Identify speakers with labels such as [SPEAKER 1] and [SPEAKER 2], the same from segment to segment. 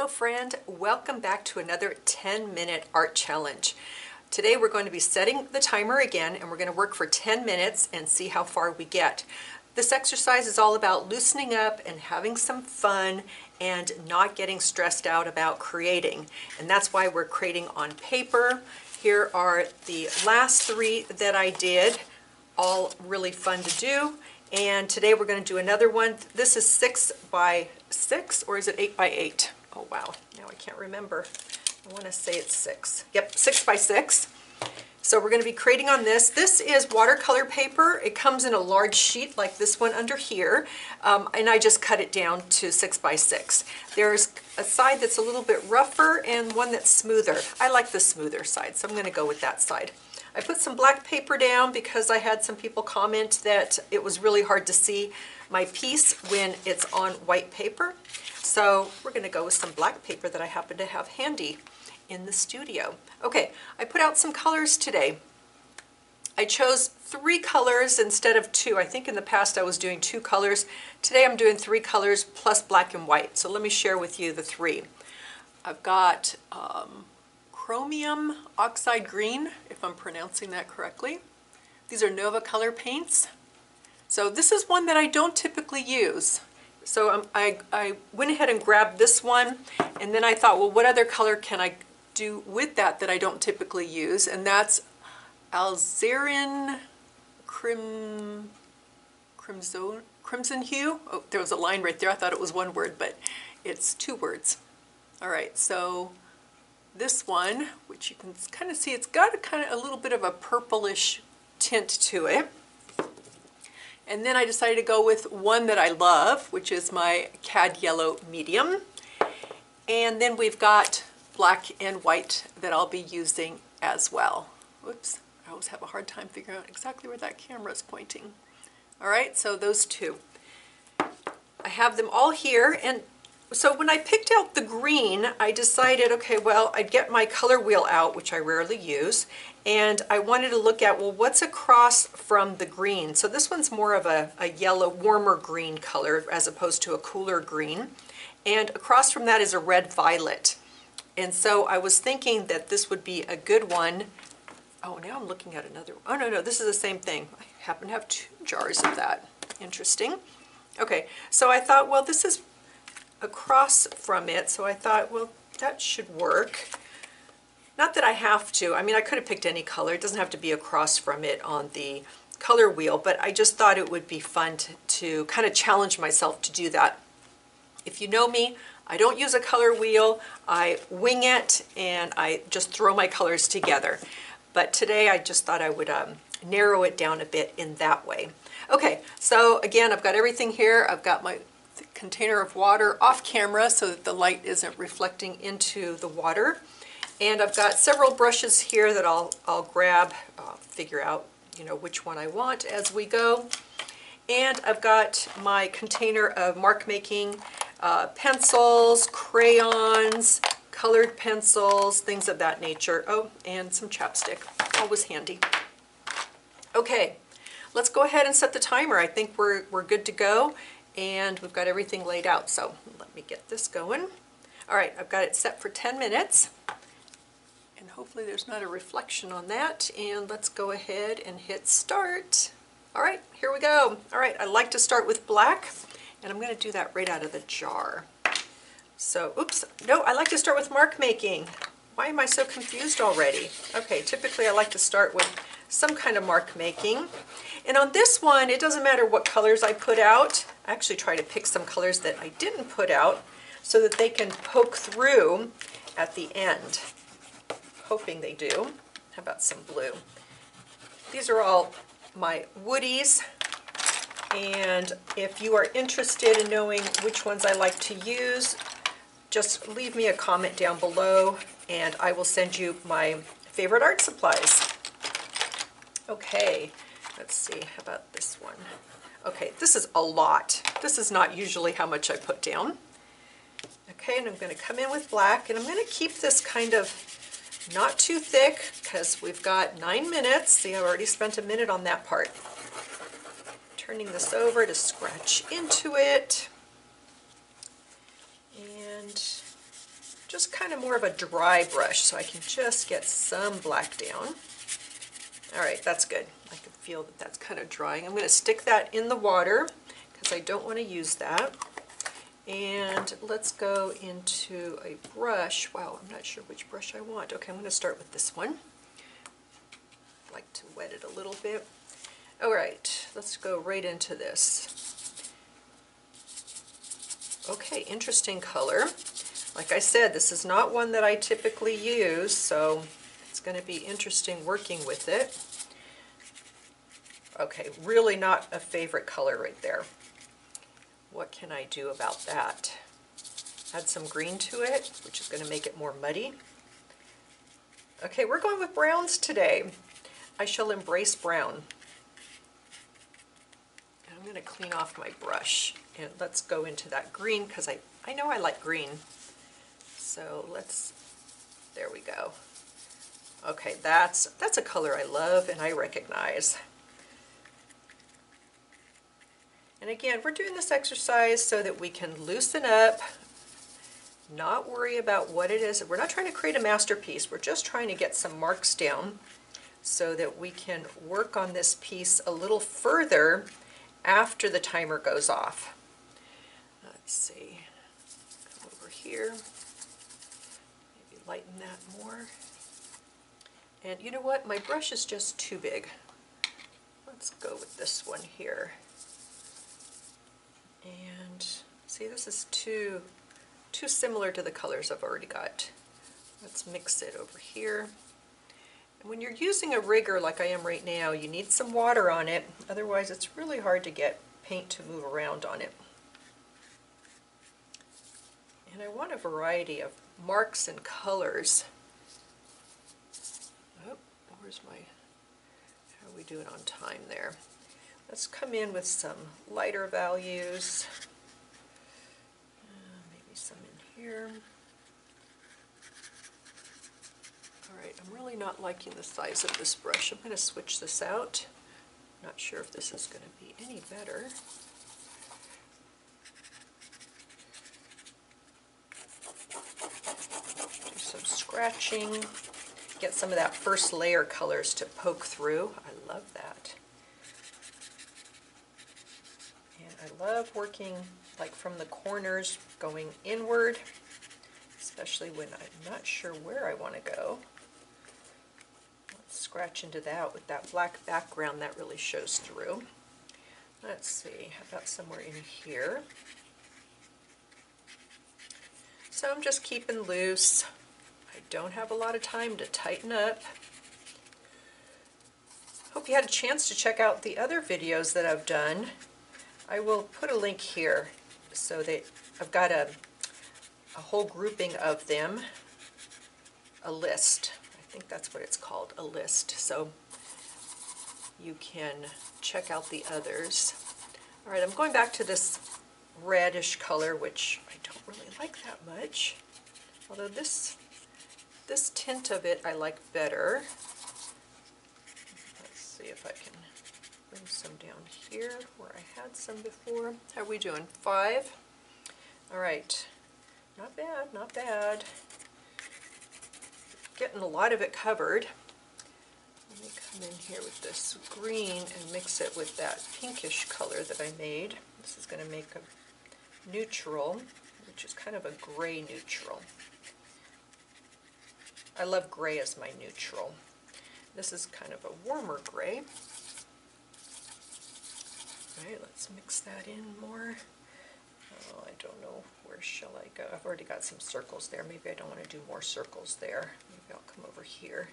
[SPEAKER 1] Hello friend, welcome back to another 10-minute art challenge. Today we're going to be setting the timer again and we're going to work for 10 minutes and see how far we get. This exercise is all about loosening up and having some fun and not getting stressed out about creating. And that's why we're creating on paper. Here are the last three that I did, all really fun to do. And today we're going to do another one. This is 6 by 6 or is it 8 by 8? Oh wow, now I can't remember. I want to say it's 6. Yep, 6 by 6. So we're going to be creating on this. This is watercolor paper. It comes in a large sheet like this one under here, and I just cut it down to 6 by 6. There's a side that's a little bit rougher and one that's smoother. I like the smoother side, so I'm going to go with that side. I put some black paper down because I had some people comment that it was really hard to see my piece when it's on white paper. So we're going to go with some black paper that I happen to have handy in the studio. Okay, I put out some colors today. I chose 3 colors instead of 2. I think in the past I was doing 2 colors. Today I'm doing 3 colors plus black and white. So let me share with you the 3. I've got chromium oxide green, if I'm pronouncing that correctly. These are Nova color paints. So this is one that I don't typically use. So I went ahead and grabbed this one, and then I thought, well, what other color can I do with that I don't typically use? And that's alizarin crimson hue. Oh, there was a line right there. I thought it was one word, but it's 2 words. All right, so this one, which you can kind of see, it's got a little bit of a purplish tint to it. And then I decided to go with one that I love, which is my Cad Yellow Medium. And then we've got black and white that I'll be using as well. Whoops, I always have a hard time figuring out exactly where that camera is pointing. All right, so those 2. I have them all here, and so when I picked out the green, I decided, okay, well, I'd get my color wheel out, which I rarely use, and I wanted to look at, well, what's across from the green? So this one's more of a yellow, warmer green color as opposed to a cooler green. And across from that is a red violet. And so I was thinking that this would be a good one. Oh, now I'm looking at another one. Oh, no, this is the same thing. I happen to have 2 jars of that. Interesting. Okay, so I thought, well, this is across from it, so I thought, well, that should work. Not that I have to. I mean, I could have picked any color. It doesn't have to be across from it on the color wheel, but I just thought it would be fun to kind of challenge myself to do that. If you know me, I don't use a color wheel. I wing it and I just throw my colors together. But today I just thought I would narrow it down a bit in that way. Okay, so again, I've got everything here. I've got my container of water off camera so that the light isn't reflecting into the water. And I've got several brushes here that I'll grab, figure out, you know, which one I want as we go. And I've got my container of mark making pencils, crayons, colored pencils, things of that nature. Oh, and some chapstick, always handy. Okay, let's go ahead and set the timer. I think we're good to go. And we've got everything laid out, so let me get this going. All right, I've got it set for 10 minutes, and hopefully there's not a reflection on that, and let's go ahead and hit start. All right, here we go. All right, I like to start with black, and I'm going to do that right out of the jar. So, oops, no, I like to start with mark making. Why am I so confused already? Okay, typically I like to start with some kind of mark making. And on this one, it doesn't matter what colors I put out. I actually try to pick some colors that I didn't put out so that they can poke through at the end. Hoping they do. How about some blue? These are all my woodies. And if you are interested in knowing which ones I like to use, just leave me a comment down below and I will send you my favorite art supplies. Okay, let's see, how about this one? Okay, this is a lot. This is not usually how much I put down. Okay, and I'm going to come in with black, and I'm going to keep this kind of not too thick because we've got 9 minutes. See, I've already spent a minute on that part. Turning this over to scratch into it. And just kind of more of a dry brush so I can just get some black down. All right, that's good. I can feel that that's kind of drying. I'm going to stick that in the water because I don't want to use that. And let's go into a brush. Wow, I'm not sure which brush I want. Okay, I'm going to start with this one. I like to wet it a little bit. All right, let's go right into this. Okay, interesting color. Like I said, this is not one that I typically use, so it's going to be interesting working with it. Okay, really not a favorite color right there. What can I do about that? Add some green to it, which is going to make it more muddy. Okay, we're going with browns today. I shall embrace brown. And I'm going to clean off my brush, and let's go into that green because I know I like green. So there we go. Okay, that's a color I love and I recognize. And again, we're doing this exercise so that we can loosen up, not worry about what it is. We're not trying to create a masterpiece. We're just trying to get some marks down so that we can work on this piece a little further after the timer goes off. Let's see, come over here. Lighten that more. And you know what? My brush is just too big. Let's go with this one here. And see, this is too similar to the colors I've already got. Let's mix it over here. And when you're using a rigger like I am right now, you need some water on it. Otherwise, it's really hard to get paint to move around on it. And I want a variety of marks and colors. Oh, where's my, how are we doing on time there? Let's come in with some lighter values. Maybe some in here. All right, I'm really not liking the size of this brush. I'm going to switch this out. Not sure if this is going to be any better. Some scratching, get some of that first layer colors to poke through. I love that. And I love working like from the corners going inward, especially when I'm not sure where I want to go. Let's scratch into that with that black background that really shows through. Let's see, how about somewhere in here? So I'm just keeping loose. I don't have a lot of time to tighten up. Hope you had a chance to check out the other videos that I've done. I will put a link here so that I've got a whole grouping of them, a list. I think that's what it's called, a list. So you can check out the others. All right, I'm going back to this reddish color, which I don't really like that much. Although this tint of it I like better. Let's see if I can bring some down here where I had some before. How are we doing? 5? All right. Not bad, not bad. Getting a lot of it covered. Let me come in here with this green and mix it with that pinkish color that I made. This is going to make a neutral, which is kind of a gray neutral. I love gray as my neutral. This is kind of a warmer gray. All right, let's mix that in more. Oh, I don't know, where shall I go? I've already got some circles there. Maybe I don't want to do more circles there. Maybe I'll come over here.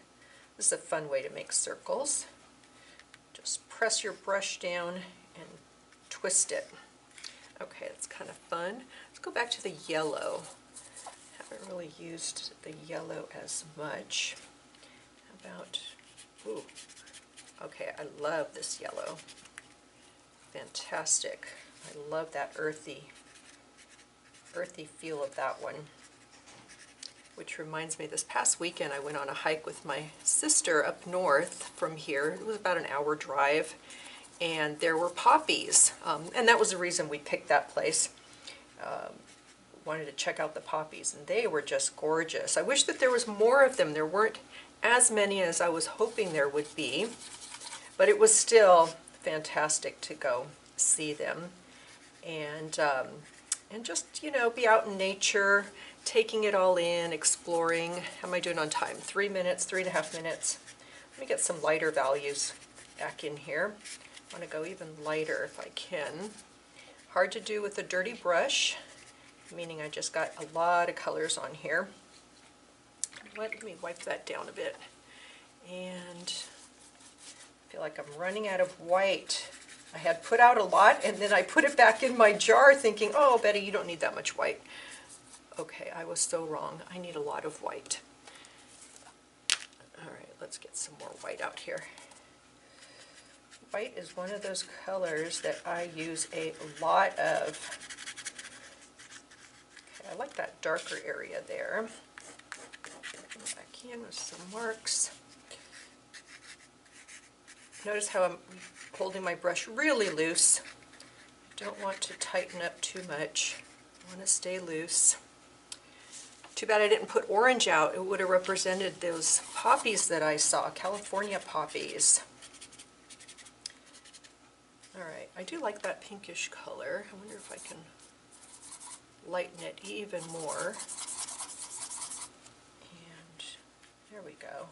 [SPEAKER 1] This is a fun way to make circles. Just press your brush down and twist it. Okay, that's kind of fun. Let's go back to the yellow. Haven't really used the yellow as much. How about, ooh, okay, I love this yellow. Fantastic. I love that earthy feel of that one. Which reminds me, this past weekend I went on a hike with my sister up north from here. It was about an hour drive, and there were poppies, and that was the reason we picked that place. wanted to check out the poppies, and they were just gorgeous. I wish that there was more of them. There weren't as many as I was hoping there would be, but it was still fantastic to go see them and just, you know, be out in nature, taking it all in, exploring. How am I doing on time? 3 minutes, 3.5 minutes. Let me get some lighter values back in here. I want to go even lighter if I can. Hard to do with a dirty brush, meaning I just got a lot of colors on here. Let me wipe that down a bit. And I feel like I'm running out of white. I had put out a lot, and then I put it back in my jar thinking, oh, Betty, you don't need that much white. Okay, I was so wrong. I need a lot of white. All right, let's get some more white out here. White is one of those colors that I use a lot of. Okay, I like that darker area there. Back in with some marks. Notice how I'm holding my brush really loose. Don't want to tighten up too much. I want to stay loose. Too bad I didn't put orange out. It would have represented those poppies that I saw, California poppies. Alright, I do like that pinkish color. I wonder if I can lighten it even more. And there we go.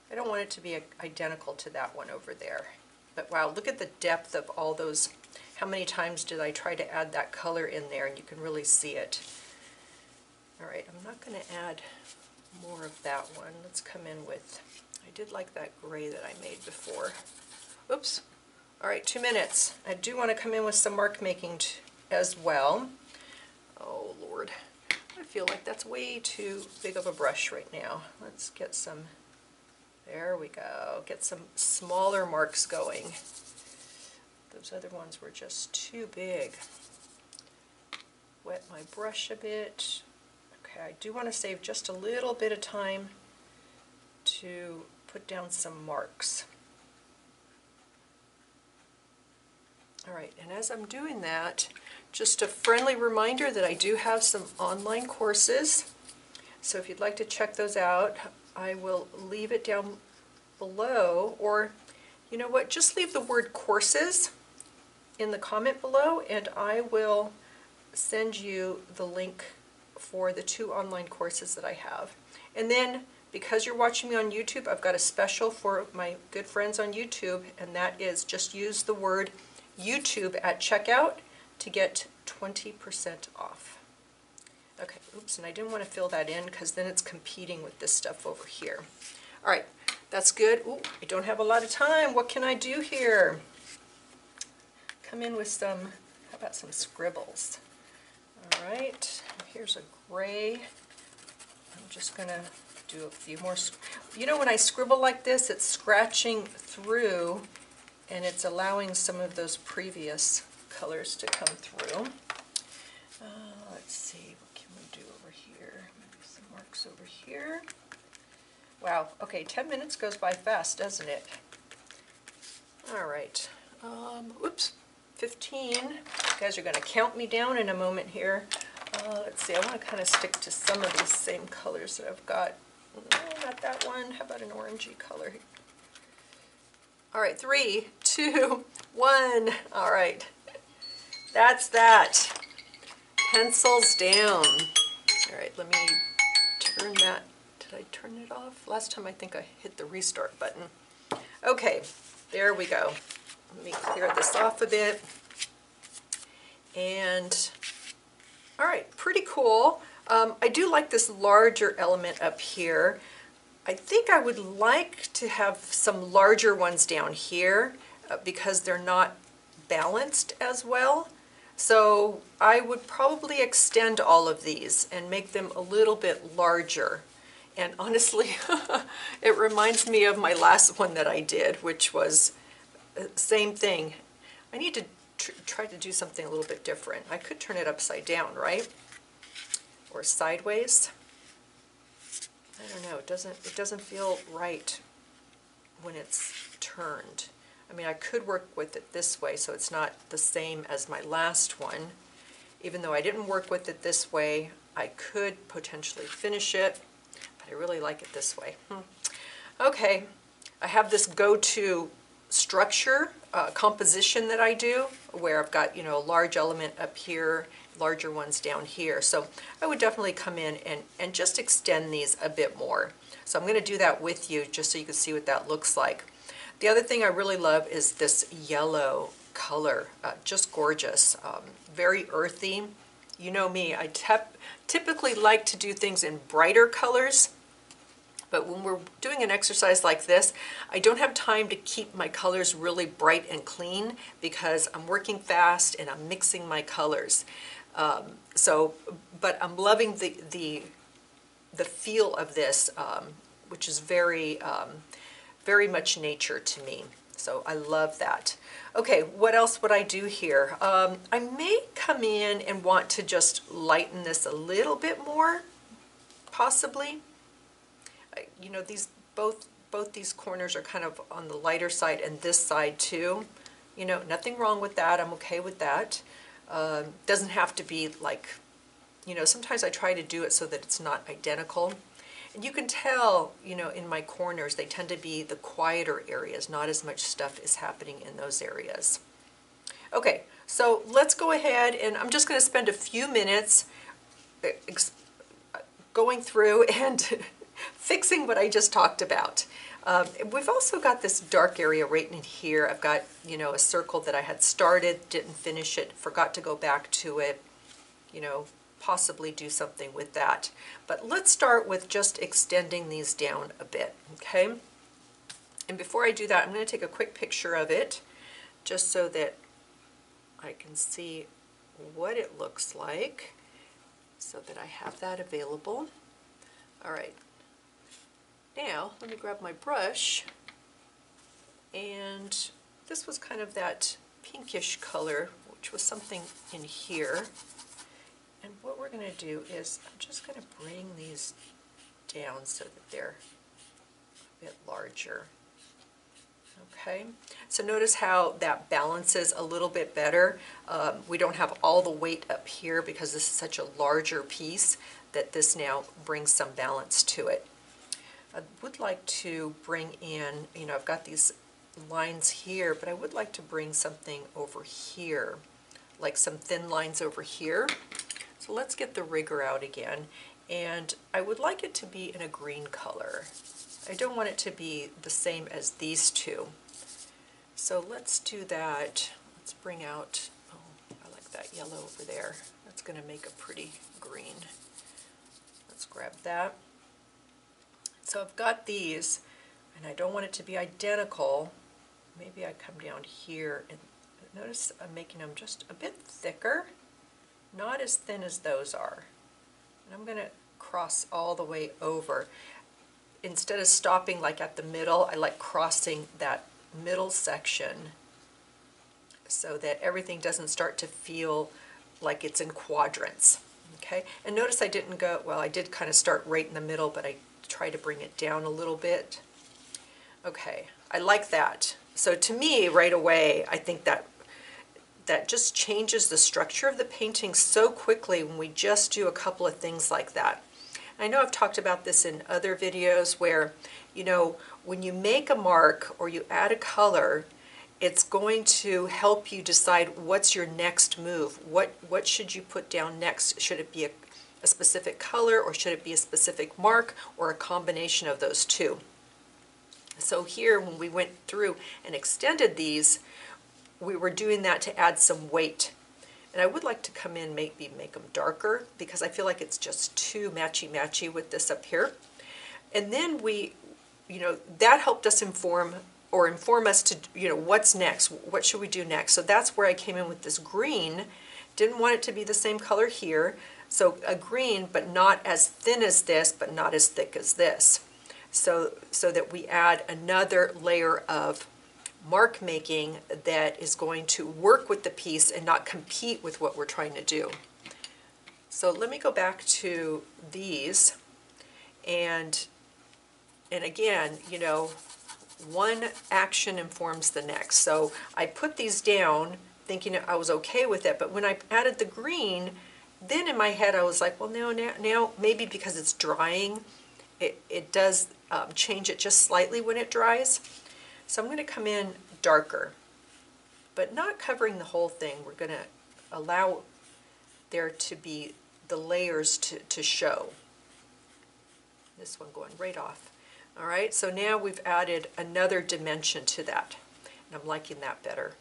[SPEAKER 1] I don't want it to be identical to that one over there. But wow, look at the depth of all those. How many times did I try to add that color in there, and you can really see it. Alright, I'm not going to add more of that one. Let's come in with, I did like that gray that I made before. Oops. Alright, 2 minutes. I do want to come in with some mark making as well. Oh Lord, I feel like that's way too big of a brush right now. Let's get some, there we go, get some smaller marks going. Those other ones were just too big. Wet my brush a bit. Okay, I do want to save just a little bit of time to put down some marks. Alright, and as I'm doing that, just a friendly reminder that I do have some online courses. So if you'd like to check those out, I will leave it down below, or you know what, just leave the word courses in the comment below and I will send you the link for the 2 online courses that I have. And then, because you're watching me on YouTube, I've got a special for my good friends on YouTube, and that is just use the word YouTube at checkout to get 20% off. Okay, oops, and I didn't want to fill that in because then it's competing with this stuff over here. All right, that's good. Ooh, I don't have a lot of time. What can I do here? Come in with some, how about some scribbles? All right, here's a gray. I'm just going to do a few more. You know, when I scribble like this, it's scratching through and it's allowing some of those previous colors to come through. Let's see, what can we do over here? Maybe some marks over here. Wow, okay, 10 minutes goes by fast, doesn't it? All right, oops, 15. You guys are going to count me down in a moment here. Let's see, I want to kind of stick to some of these same colors that I've got. No, not that one. How about an orangey color? All right, 3, 2, 1. All right, that's that. Pencils down. All right, let me turn that. Did I turn it off? Last time I think I hit the restart button. Okay, there we go. Let me clear this off a bit. And, all right, pretty cool. I do like this larger element up here. I think I would like to have some larger ones down here because they're not balanced as well. So I would probably extend all of these and make them a little bit larger. And honestly, it reminds me of my last one that I did, which was the same thing. I need to try to do something a little bit different. I could turn it upside down, right? Or sideways. I don't know, it doesn't feel right when it's turned. I mean, I could work with it this way so it's not the same as my last one. Even though I didn't work with it this way, I could potentially finish it, but I really like it this way. Okay, I have this go-to structure, composition that I do, where I've got, a large element up here, larger ones down here. So I would definitely come in and just extend these a bit more. So I'm going to do that with you just so you can see what that looks like. The other thing I really love is this yellow color, just gorgeous, very earthy. You know me, I typically like to do things in brighter colors, but when we're doing an exercise like this, I don't have time to keep my colors really bright and clean because I'm working fast and I'm mixing my colors. But I'm loving the feel of this, which is very much nature to me. So I love that. Okay, what else would I do here? I may come in and want to just lighten this a little bit more, possibly. These both these corners are kind of on the lighter side, and this side too. Nothing wrong with that. I'm okay with that. Doesn't have to be like, sometimes I try to do it so that it's not identical. And you can tell, in my corners, they tend to be the quieter areas, not as much stuff is happening in those areas. Okay, so let's go ahead, and I'm just going to spend a few minutes going through and fixing what I just talked about. We've also got this dark area right in here. I've got, a circle that I had started, didn't finish it, forgot to go back to it, possibly do something with that. But let's start with just extending these down a bit, okay? And before I do that, I'm going to take a quick picture of it just so that I can see what it looks like so that I have that available. All right. Now, let me grab my brush, and this was kind of that pinkish color, which was something in here. And what we're going to do is I'm just going to bring these down so that they're a bit larger. Okay, so notice how that balances a little bit better. We don't have all the weight up here because this is such a larger piece that this now brings some balance to it. I would like to bring in, I've got these lines here, but I would like to bring something over here, like some thin lines over here. So let's get the rigger out again, and I would like it to be in a green color. I don't want it to be the same as these two. So let's do that. Let's bring out, oh, I like that yellow over there. That's going to make a pretty green. Let's grab that. So I've got these, and I don't want it to be identical. Maybe I come down here, and notice I'm making them just a bit thicker, not as thin as those are. And I'm going to cross all the way over. Instead of stopping like at the middle, I like crossing that middle section so that everything doesn't start to feel like it's in quadrants. Okay, and notice I didn't go, well, I did kind of start right in the middle, but I try to bring it down a little bit. Okay, I like that. So to me, right away, I think that just changes the structure of the painting so quickly when we just do a couple of things like that. I know I've talked about this in other videos where, when you make a mark or you add a color, it's going to help you decide what's your next move. What should you put down next? Should it be a specific color, or should it be a specific mark, or a combination of those two? So here, when we went through and extended these, we were doing that to add some weight. And I would like to come in, maybe make them darker, because I feel like it's just too matchy-matchy with this up here. And then we, that helped us inform us to, what's next? What should we do next? So that's where I came in with this green. Didn't want it to be the same color here. So a green, but not as thin as this, but not as thick as this. So that we add another layer of mark making that is going to work with the piece and not compete with what we're trying to do. So let me go back to these, and again, one action informs the next. So I put these down thinking I was okay with it. But when I added the green, then in my head I was like, well, now maybe because it's drying, it does change it just slightly when it dries. So I'm going to come in darker, but not covering the whole thing. We're going to allow there to be the layers to show. This one going right off. All right, so now we've added another dimension to that, and I'm liking that better.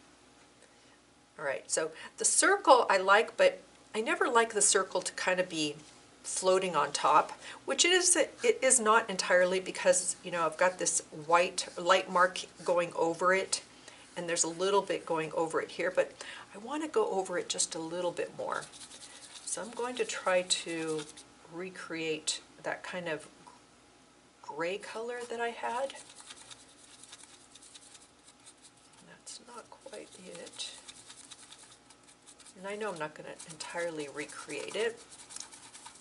[SPEAKER 1] All right, so the circle I like, but I never like the circle to kind of be floating on top, which it is not entirely, because you know I've got this white light mark going over it, and there's a little bit going over it here, but I want to go over it just a little bit more. So I'm going to try to recreate that kind of gray color that I had. That's not quite it. And I know I'm not going to entirely recreate it,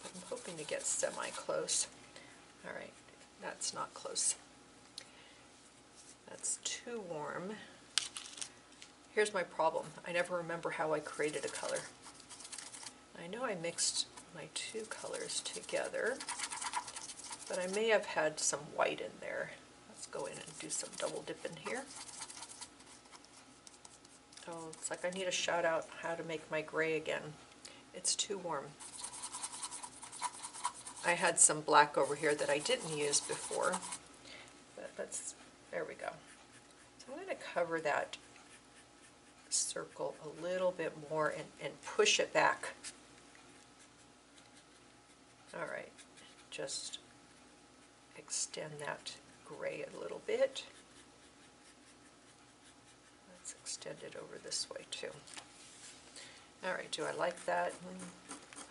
[SPEAKER 1] but I'm hoping to get semi-close. All right, that's not close. That's too warm. Here's my problem. I never remember how I created a color. I know I mixed my two colors together, but I may have had some white in there. Let's go in and do some double dipping here. Oh, it's like I need a shout out how to make my gray again. It's too warm. I had some black over here that I didn't use before, but there we go. So I'm going to cover that circle a little bit more and push it back. All right, just extend that gray a little bit. Let's extend it over this way too. All right, do I like that?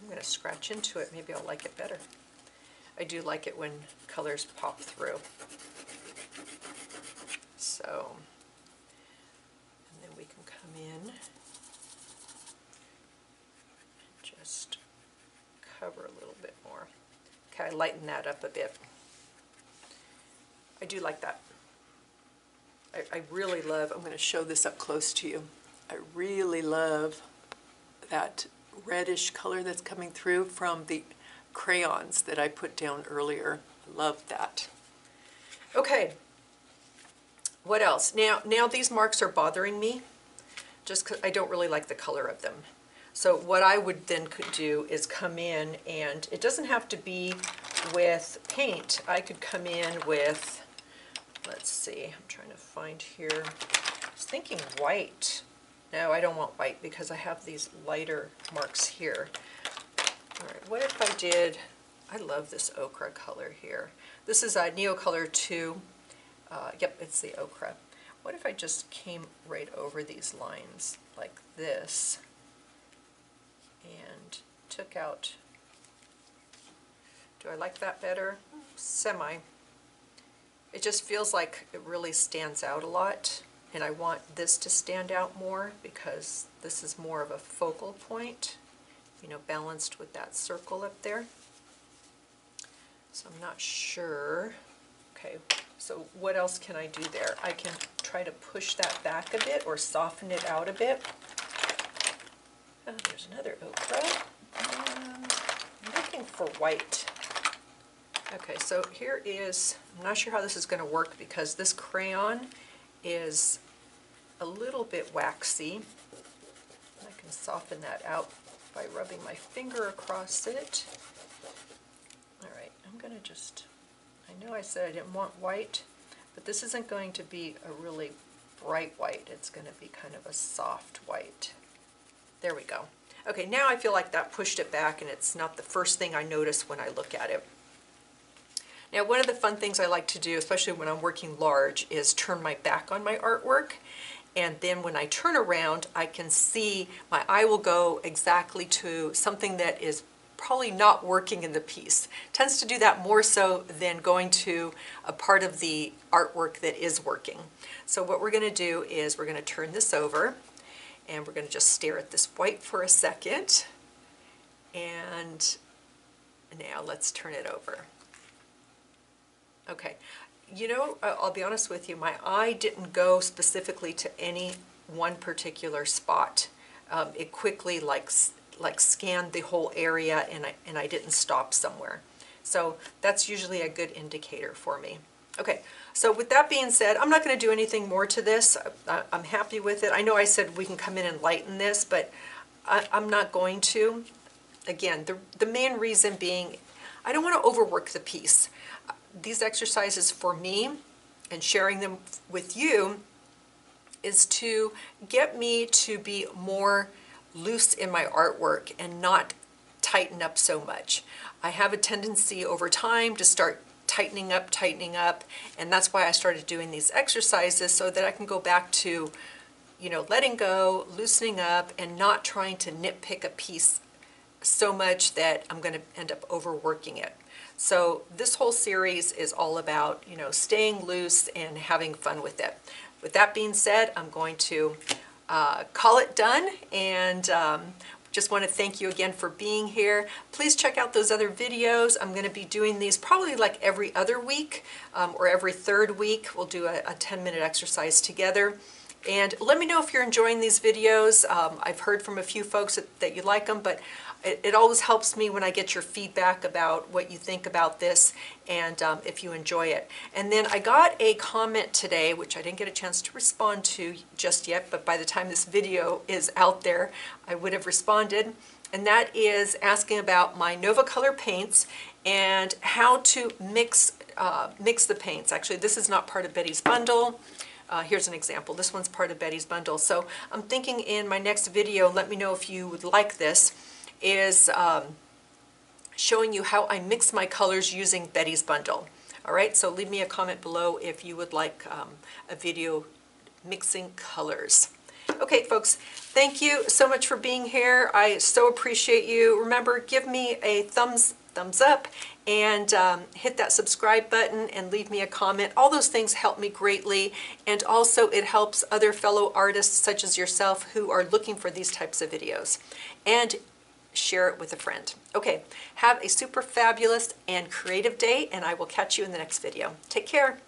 [SPEAKER 1] I'm going to scratch into it. Maybe I'll like it better. I do like it when colors pop through. So, and then we can come in and just cover a little bit more. Okay, lighten that up a bit. I do like that. I really love, I'm going to show this up close to you. I really love that reddish color that's coming through from the crayons that I put down earlier. Love that. Okay, what else? Now these marks are bothering me just because I don't really like the color of them. So what I would then could do is come in, and it doesn't have to be with paint. I could come in with, let's see, I'm trying to find here. I was thinking white. No, I don't want white because I have these lighter marks here. All right, what if I did, I love this ochre color here. This is a Neocolor 2. Yep, it's the ochre. What if I just came right over these lines like this and took out, do I like that better? Semi. It just feels like it really stands out a lot, and I want this to stand out more because this is more of a focal point, you know, balanced with that circle up there. So I'm not sure. Okay, so what else can I do there? I can try to push that back a bit or soften it out a bit. Oh, there's another ochre. I'm looking for white. Okay, so here is, I'm not sure how this is going to work because this crayon is a little bit waxy. I can soften that out by rubbing my finger across it. All right, I'm going to just, I know I said I didn't want white, but this isn't going to be a really bright white. It's going to be kind of a soft white. There we go. Okay, now I feel like that pushed it back and it's not the first thing I notice when I look at it. Now, one of the fun things I like to do, especially when I'm working large, is turn my back on my artwork. And then when I turn around, I can see my eye will go exactly to something that is probably not working in the piece. It tends to do that more so than going to a part of the artwork that is working. So what we're going to do is we're going to turn this over, and we're going to just stare at this white for a second. And now let's turn it over. Okay, you know, I'll be honest with you, my eye didn't go specifically to any one particular spot. It quickly like scanned the whole area, and I didn't stop somewhere. So that's usually a good indicator for me. Okay, so with that being said, I'm not going to do anything more to this. I'm happy with it. I know I said we can come in and lighten this, but I'm not going to. Again, the main reason being, I don't want to overwork the piece. These exercises for me, and sharing them with you, is to get me to be more loose in my artwork and not tighten up so much. I have a tendency over time to start tightening up, and that's why I started doing these exercises, so that I can go back to, you know, letting go, loosening up, and not trying to nitpick a piece so much that I'm going to end up overworking it. So this whole series is all about, you know, staying loose and having fun with it. With that being said, I'm going to call it done, and just want to thank you again for being here. Please check out those other videos. I'm going to be doing these probably like every other week or every third week. We'll do a 10-minute exercise together. And let me know if you're enjoying these videos. I've heard from a few folks that you like them, but it always helps me when I get your feedback about what you think about this, and if you enjoy it. And then I got a comment today, which I didn't get a chance to respond to just yet, but by the time this video is out there, I would have responded. And that is asking about my Nova Color paints and how to mix the paints. Actually, this is not part of Betty's bundle. Here's an example. This one's part of Betty's bundle. So I'm thinking in my next video, let me know if you would like this, is showing you how I mix my colors using Betty's bundle. All right, so leave me a comment below if you would like a video mixing colors. Okay, folks, thank you so much for being here. I so appreciate you. Remember, give me a thumbs up, and hit that subscribe button and leave me a comment. All those things help me greatly, and also it helps other fellow artists such as yourself who are looking for these types of videos. And share it with a friend. Okay, have a super fabulous and creative day, and I will catch you in the next video. Take care.